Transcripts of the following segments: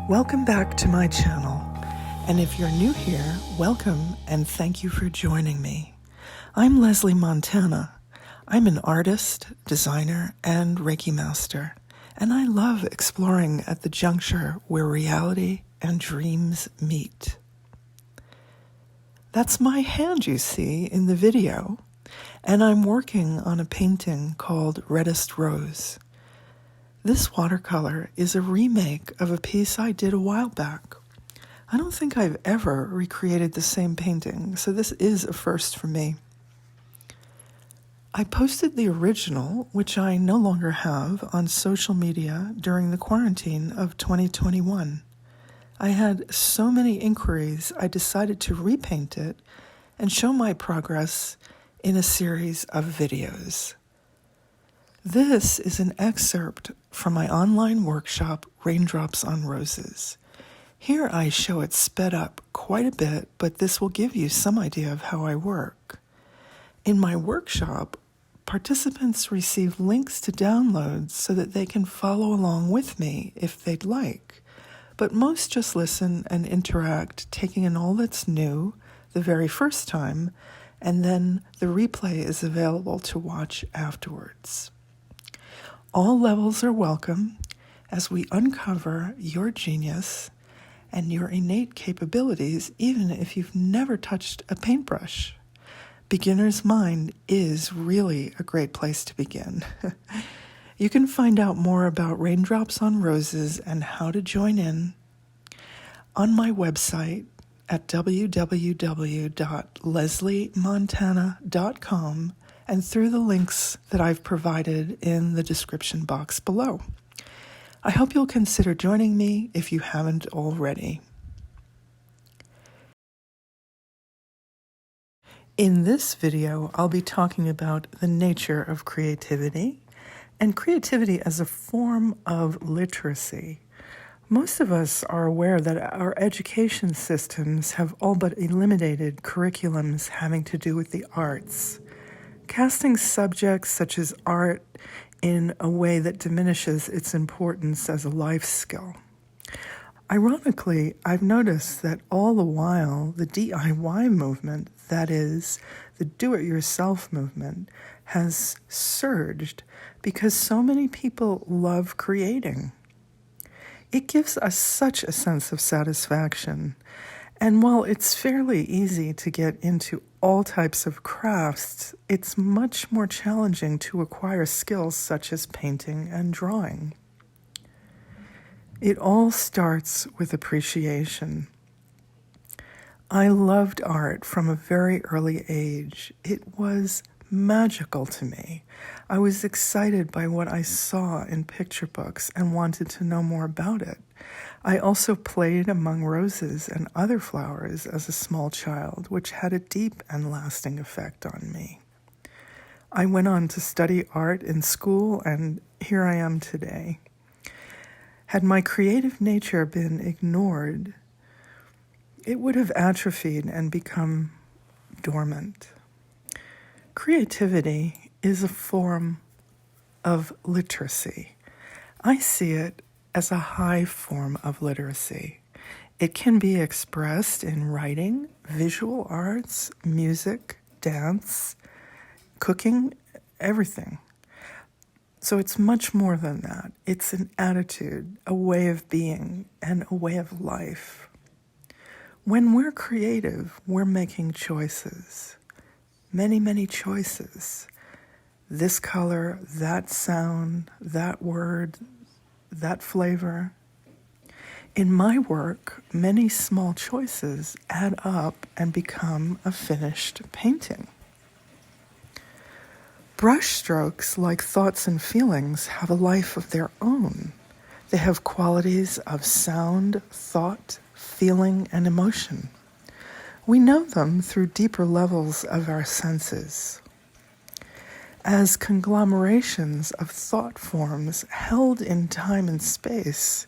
Welcome back to my channel, and if you're new here, welcome and thank you for joining me. I'm Leslie Montana. I'm an artist, designer, and Reiki master, and I love exploring at the juncture where reality and dreams meet. That's my hand you see in the video, and I'm working on a painting called Reddest Rose. This watercolor is a remake of a piece I did a while back. I don't think I've ever recreated the same painting, so this is a first for me. I posted the original, which I no longer have, on social media during the quarantine of 2021. I had so many inquiries, I decided to repaint it and show my progress in a series of videos. This is an excerpt from my online workshop, Raindrops on Roses. Here I show it sped up quite a bit, but this will give you some idea of how I work. In my workshop, participants receive links to downloads so that they can follow along with me if they'd like. But most just listen and interact, taking in all that's new the very first time, and then the replay is available to watch afterwards. All levels are welcome as we uncover your genius and your innate capabilities, even if you've never touched a paintbrush. Beginner's Mind is really a great place to begin. You can find out more about Raindrops on Roses and how to join in on my website at www.lesliemontana.com and through the links that I've provided in the description box below. I hope you'll consider joining me if you haven't already. In this video, I'll be talking about the nature of creativity and creativity as a form of literacy. Most of us are aware that our education systems have all but eliminated curriculums having to do with the arts, casting subjects such as art in a way that diminishes its importance as a life skill. Ironically, I've noticed that all the while the DIY movement, that is, the do-it-yourself movement, has surged because so many people love creating. It gives us such a sense of satisfaction. And while it's fairly easy to get into all types of crafts, it's much more challenging to acquire skills such as painting and drawing. It all starts with appreciation. I loved art from a very early age. It was magical to me. I was excited by what I saw in picture books and wanted to know more about it. I also played among roses and other flowers as a small child, which had a deep and lasting effect on me. I went on to study art in school, and here I am today. Had my creative nature been ignored, it would have atrophied and become dormant. Creativity is a form of literacy. I see it as a high form of literacy. It can be expressed in writing, visual arts, music, dance, cooking, everything. So it's much more than that. It's an attitude, a way of being, and a way of life. When we're creative, we're making choices. Many, many choices. This color, that sound, that word, that flavor. In my work, many small choices add up and become a finished painting. Brush strokes, like thoughts and feelings, have a life of their own. They have qualities of sound, thought, feeling, and emotion. We know them through deeper levels of our senses. As conglomerations of thought forms held in time and space,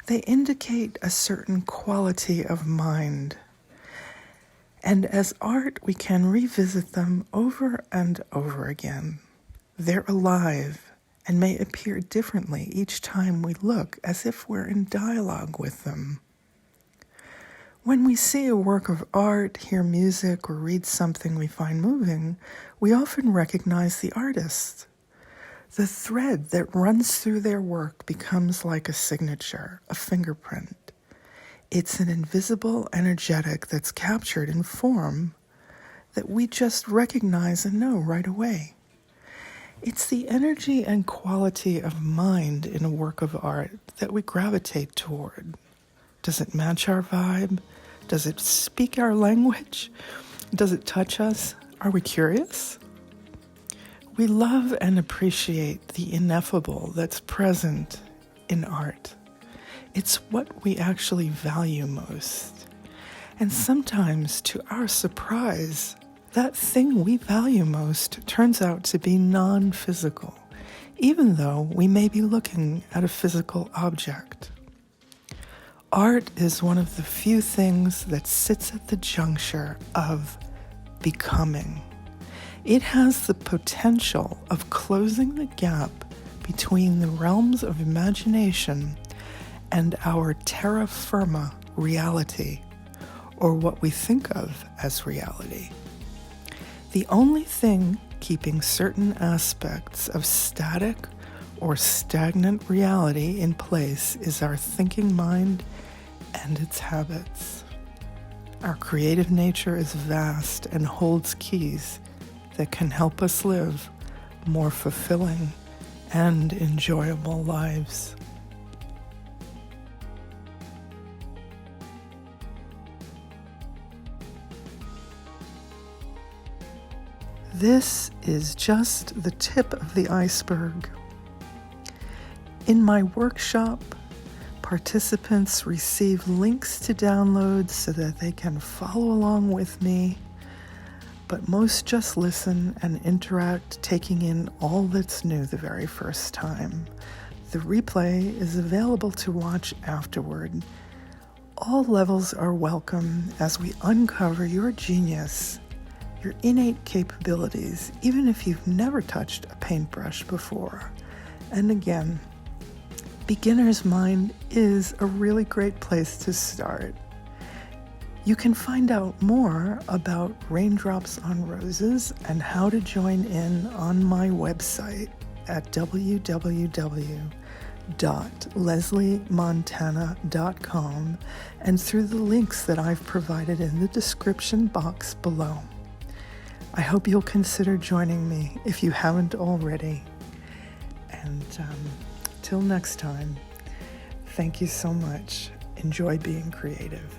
they indicate a certain quality of mind. And as art, we can revisit them over and over again. They're alive and may appear differently each time we look, as if we're in dialogue with them. When we see a work of art, hear music, or read something we find moving, we often recognize the artist. The thread that runs through their work becomes like a signature, a fingerprint. It's an invisible energetic that's captured in form that we just recognize and know right away. It's the energy and quality of mind in a work of art that we gravitate toward. Does it match our vibe? Does it speak our language? Does it touch us? Are we curious? We love and appreciate the ineffable that's present in art. It's what we actually value most. And sometimes, to our surprise, that thing we value most turns out to be non-physical, even though we may be looking at a physical object. Art is one of the few things that sits at the juncture of becoming. It has the potential of closing the gap between the realms of imagination and our terra firma reality, or what we think of as reality. The only thing keeping certain aspects of static or stagnant reality in place is our thinking mind and its habits. Our creative nature is vast and holds keys that can help us live more fulfilling and enjoyable lives. This is just the tip of the iceberg. In my workshop, participants receive links to downloads so that they can follow along with me, but most just listen and interact, taking in all that's new the very first time. The replay is available to watch afterward. All levels are welcome as we uncover your genius, your innate capabilities, even if you've never touched a paintbrush before. And again, beginner's mind is a really great place to start. You can find out more about Raindrops on Roses and how to join in on my website at www.lesliemontana.com and through the links that I've provided in the description box below. I hope you'll consider joining me if you haven't already. And till next time, thank you so much. Enjoy being creative.